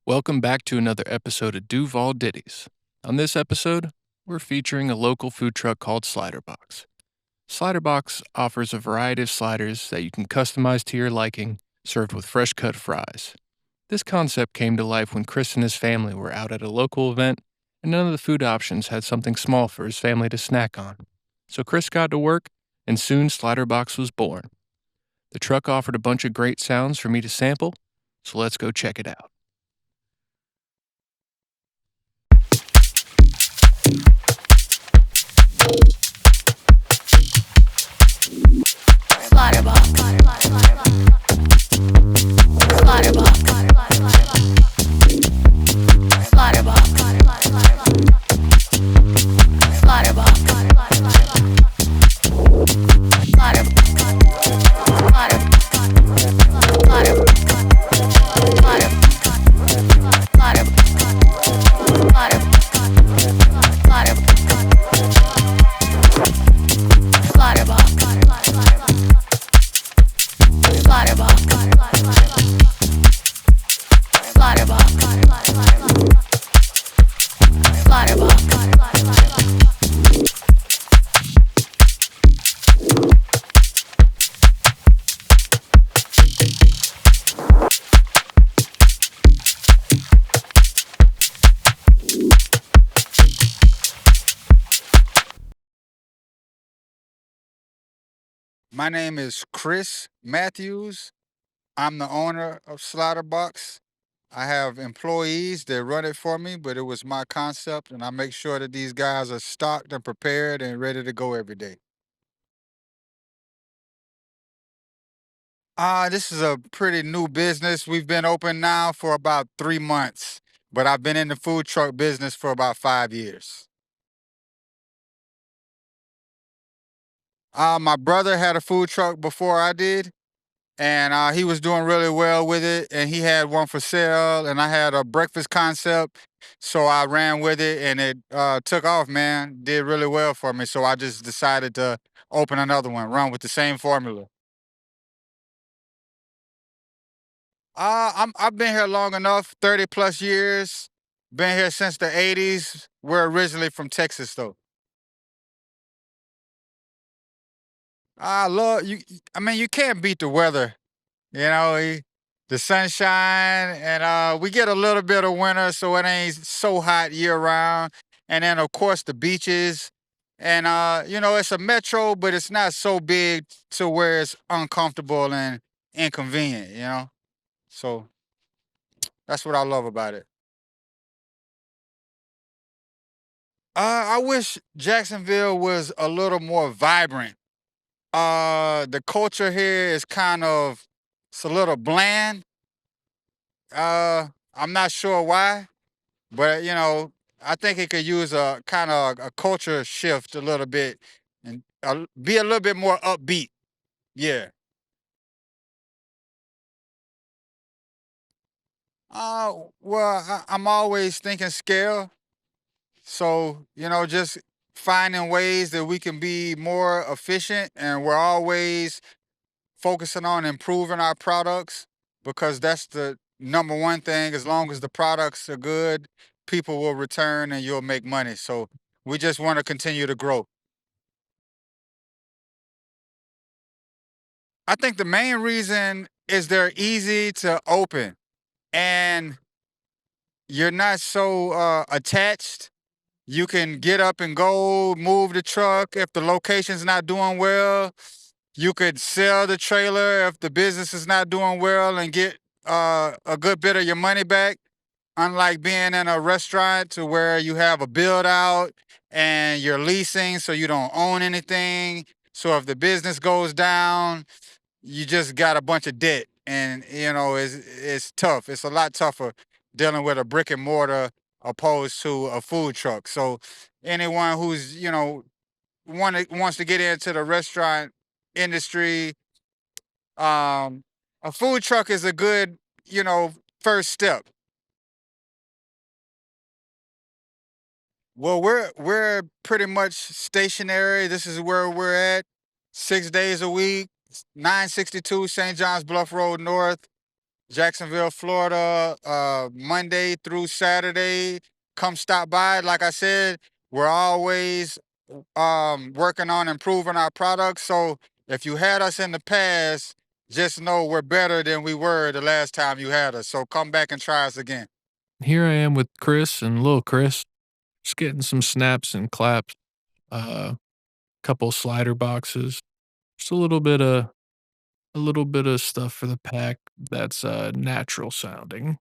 Welcome back to another episode of Duval Ditties. On this episode, we're featuring a local food truck called Sliderbox. Sliderbox offers a variety of sliders that you can customize to your liking, served with fresh cut fries. This concept came to life when Chris and his family were out at a local event, and none of the food options had something small for his family to snack on. So Chris got to work, and soon Sliderbox was born. The truck offered a bunch of great sounds for me to sample, so let's go check it out. Slaughterbox. Slaughterbox. Slaughterbox. My name is Chris Matthews. I'm the owner of Slaughterbox. I have employees that run it for me, but it was my concept, and I make sure that these guys are stocked and prepared and ready to go every day. This is a pretty new business. We've been open now for about 3 months, but I've been in the food truck business for about 5 years. My brother had a food truck before I did, and he was doing really well with it, and he had one for sale, and I had a breakfast concept, so I ran with it, and it took off, man. Did really well for me, so I just decided to open another one, run with the same formula. I've been here long enough, 30 plus years. Been here since the 80s. We're originally from Texas, though. I love you. I mean, you can't beat the weather. You know, the sunshine, and we get a little bit of winter, so it ain't so hot year round. And then, of course, the beaches. And it's a metro, but it's not so big to where it's uncomfortable and inconvenient. So that's what I love about it. I wish Jacksonville was a little more vibrant. The culture here is it's a little bland. I'm not sure why, but I think it could use a kind of a culture shift a little bit and be a little bit more upbeat. Yeah. Well, I'm always thinking scale. So, just finding ways that we can be more efficient, and we're always focusing on improving our products because that's the number one thing. As long as the products are good, people will return and you'll make money. So we just want to continue to grow. I think the main reason is they're easy to open and you're not so attached. You can get up and go, move the truck if the location's not doing well. You could sell the trailer if the business is not doing well and get a good bit of your money back. Unlike being in a restaurant to where you have a build out and you're leasing, so you don't own anything. So if the business goes down, you just got a bunch of debt, and it's tough. It's a lot tougher dealing with a brick and mortar opposed to a food truck. So anyone who's wants to get into the restaurant industry, a food truck is a good first step. Well, we're pretty much stationary. This is where we're at, 6 days a week, 962 St. John's Bluff Road North. Jacksonville, Florida, Monday through Saturday. Come stop by. Like I said, we're always working on improving our products. So if you had us in the past, just know we're better than we were the last time you had us. So come back and try us again. Here I am with Chris and little Chris, just getting some snaps and claps, couple slider boxes, just a little bit of stuff for the pack that's natural sounding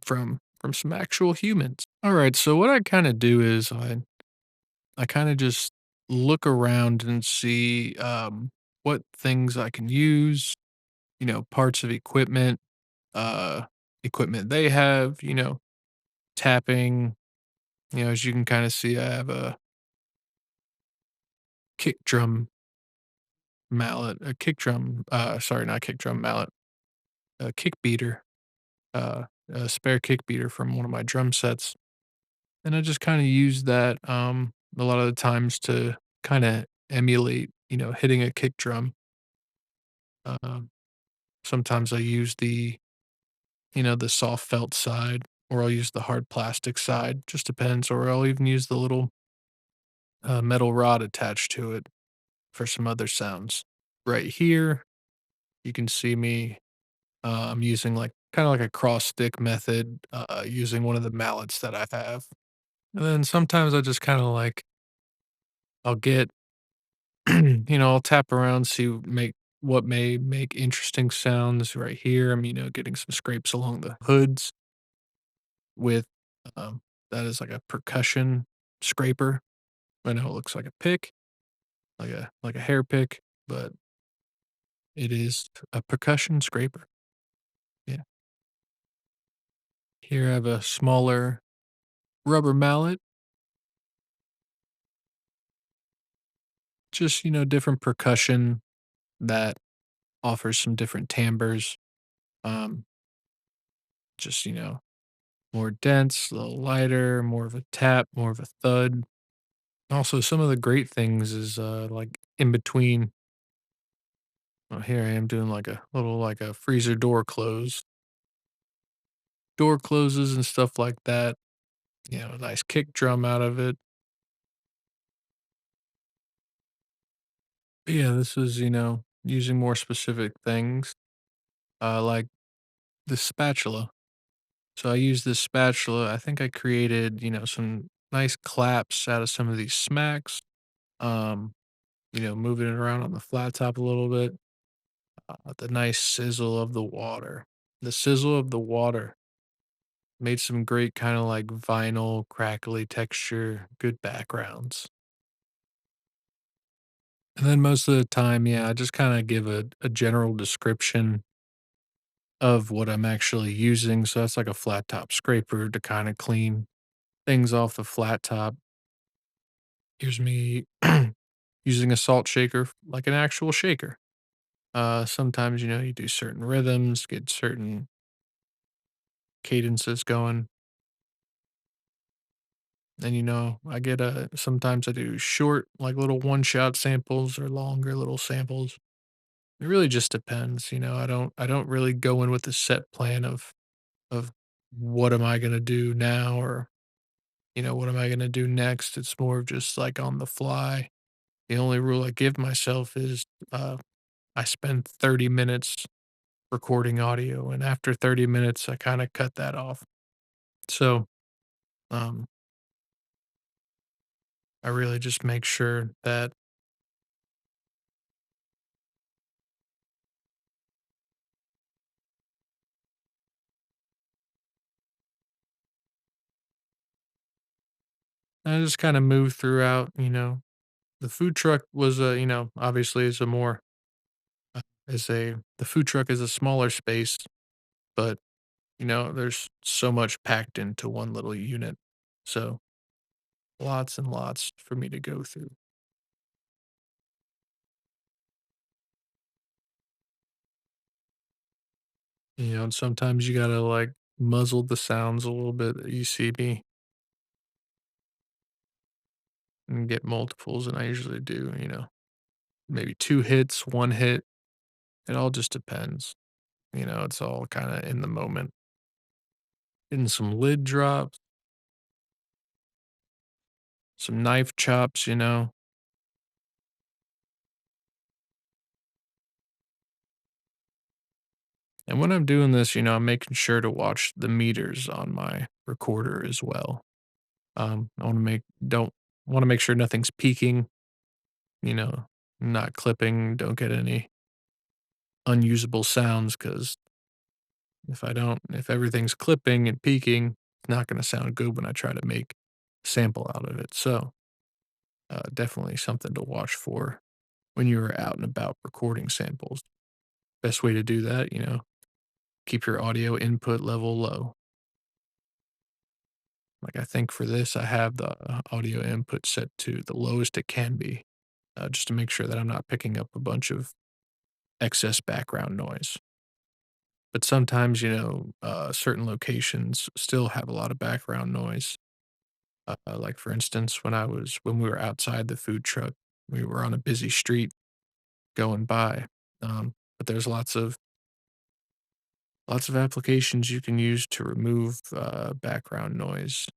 from some actual humans. All right, so what I kind of do is I kind of just look around and see what things I can use, parts of uh equipment they have, tapping, as you can kind of see I have a kick drum mallet, a kick drum sorry, not kick drum mallet, a kick beater, a spare kick beater from one of my drum sets. And I just kind of use that a lot of the times to kind of emulate, hitting a kick drum. Um, Sometimes I use the soft felt side, or I'll use the hard plastic side. Just depends. Or I'll even use the little metal rod attached to it for some other sounds. Right here, you can see me. I'm using like kind of like a cross stick method, using one of the mallets that I have. And then sometimes I just kind of like I'll get I'll tap around, see what may make interesting sounds right here. I'm, getting some scrapes along the hoods with um that is like a percussion scraper. I know it looks like a pick, like a hair pick, but it is a percussion scraper. Yeah. Here I have a smaller rubber mallet, just different percussion that offers some different timbres. Um, just more dense, a little lighter, more of a tap, more of a thud. Also, some of the great things is, like, in between here I am doing, like, a little like a freezer door closes and stuff like that, a nice kick drum out of it. But yeah, this is, using more specific things, like the spatula. So I use this spatula, I think I created, some nice claps out of some of these smacks, um, moving it around on the flat top a little bit. The nice sizzle of the water. The sizzle of the water made some great kind of like vinyl crackly texture, good backgrounds. And then most of the time, yeah, I just kind of give a general description of what I'm actually using. So that's like a flat top scraper to kind of clean things off the flat top. Here's me using a salt shaker like an actual shaker. Sometimes, you do certain rhythms, get certain cadences going. And, I get sometimes I do short, like little one shot samples or longer little samples. It really just depends. I don't really go in with a set plan of what am I gonna do now or, what am I gonna do next. It's more of just like on the fly. The only rule I give myself is I spend 30 minutes recording audio, and after 30 minutes I kind of cut that off. So um I really just make sure that I just kind of move throughout, the food truck was a, obviously is a more is a the food truck is a smaller space, but there's so much packed into one little unit. So lots and lots for me to go through. And sometimes you gotta like muzzle the sounds a little bit that you see me and get multiples, and I usually do, maybe two hits, one hit. It all just depends. It's all kind of in the moment. Getting some lid drops, some knife chops. And when I'm doing this, I'm making sure to watch the meters on my recorder as well. I don't want to make sure nothing's peaking, you know, not clipping, don't get any unusable sounds because if everything's clipping and peaking, it's not going to sound good when I try to make a sample out of it. So, definitely something to watch for when you're out and about recording samples. Best way to do that, keep your audio input level low. Like I think for this, I have the audio input set to the lowest it can be, just to make sure that I'm not picking up a bunch of excess background noise. But sometimes, certain locations still have a lot of background noise. Like for instance, when we were outside the food truck, we were on a busy street going by. But there's lots of applications you can use to remove background noise.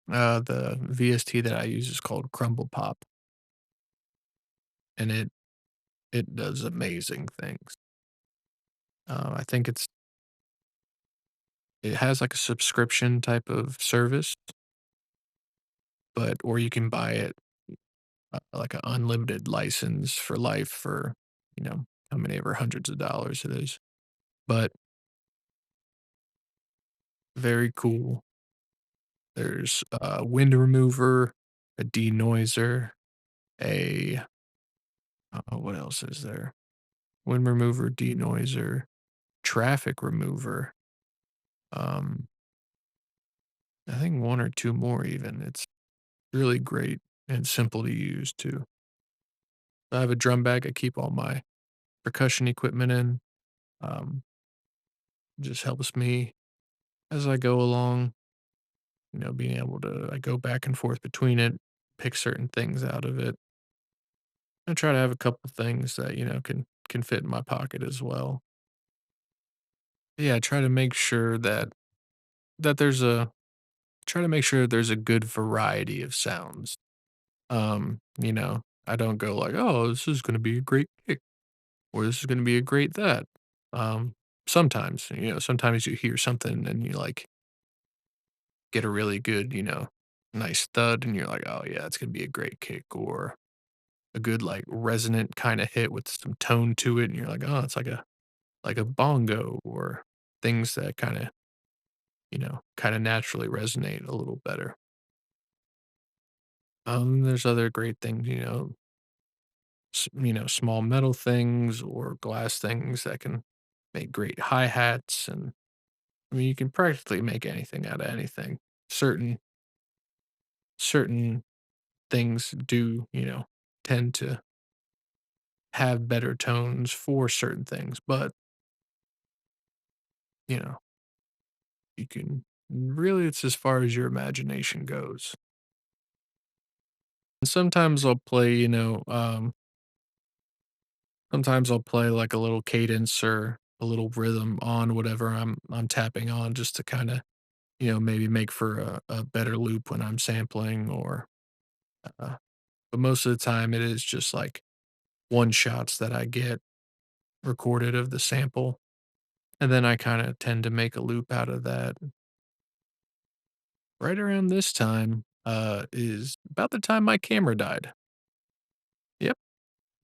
The VST that I use is called Crumble Pop, and it does amazing things. I think it has like a subscription type of service, or you can buy it like an unlimited license for life for how many ever hundreds of dollars it is. But very cool. There's a wind remover, a denoiser, a what else is there? Wind remover, denoiser, traffic remover. Um, I think one or two more even. It's really great and simple to use too. I have a drum bag I keep all my percussion equipment in. Um, just helps me as I go along, being able to I go back and forth between it, pick certain things out of it. I try to have a couple things that, can fit in my pocket as well. Yeah, I try to make sure that there's a try to make sure there's a good variety of sounds. I don't go like, "Oh, this is gonna be a great kick," or "This is gonna be a great that." Um, sometimes you hear something and you, like, get a really good, nice thud, and you're like, "Oh, yeah, it's gonna be a great kick," or a good, like, resonant kinda hit with some tone to it, and you're like, "Oh, it's like a bongo," or things that kinda naturally resonate a little better. There's other great things, small metal things or glass things that can make great hi-hats, and, I mean, you can practically make anything out of anything. Certain things do, tend to have better tones for certain things, but, you know, you can really it's as far as your imagination goes. And sometimes I'll play like a little cadence or a little rhythm on whatever I'm tapping on just to kinda, maybe make for a better loop when I'm sampling uh, but most of the time it is just like one shots that I get recorded of the sample, and then I kinda tend to make a loop out of that. Right around this time, is about the time my camera died. Yep,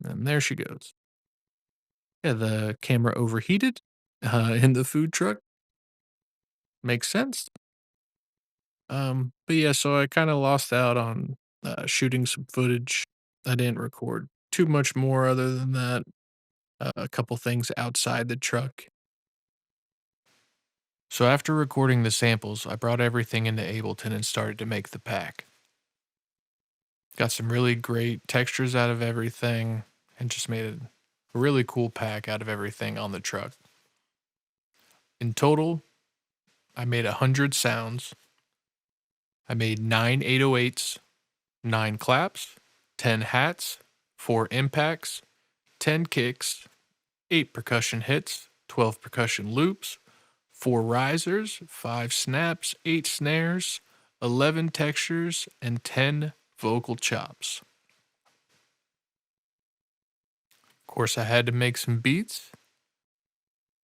and there she goes. Yeah, the camera overheated, in the food truck. Makes sense. But yeah, so I kinda lost out on, shooting some footage. I didn't record too much more other than that, a couple things outside the truck. So after recording the samples, I brought everything into Ableton and started to make the pack. Got some really great textures out of everything and just made a really cool pack out of everything on the truck. In total, I made 100 sounds. I made 9 808s, 9 claps, 10 hats, 4 impacts, 10 kicks, 8 percussion hits, 12 percussion loops, 4 risers, 5 snaps, 8 snares, 11 textures, and 10 vocal chops. Of course, I had to make some beats.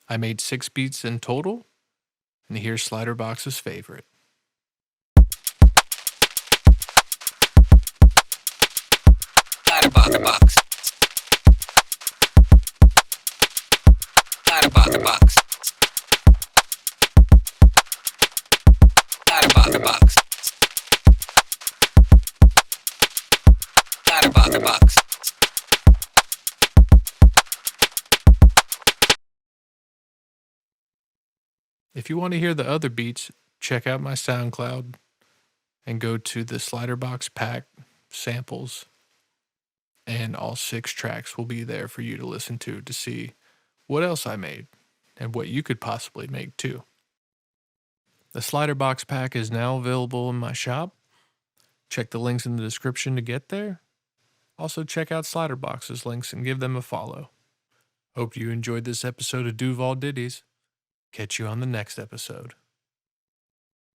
I made 6 beats in total, and here's Sliderbox's favorite. Sliderbox. Sliderbox. Sliderbox. Sliderbox. If you want to hear the other beats, check out my SoundCloud and go to the Sliderbox pack samples, and all 6 tracks will be there for you to listen to see what else I made and what you could possibly make too. The Sliderbox pack is now available in my shop. Check the links in the description to get there. Also, check out Sliderbox's links and give them a follow. Hope you enjoyed this episode of Duval Ditties. Catch you on the next episode.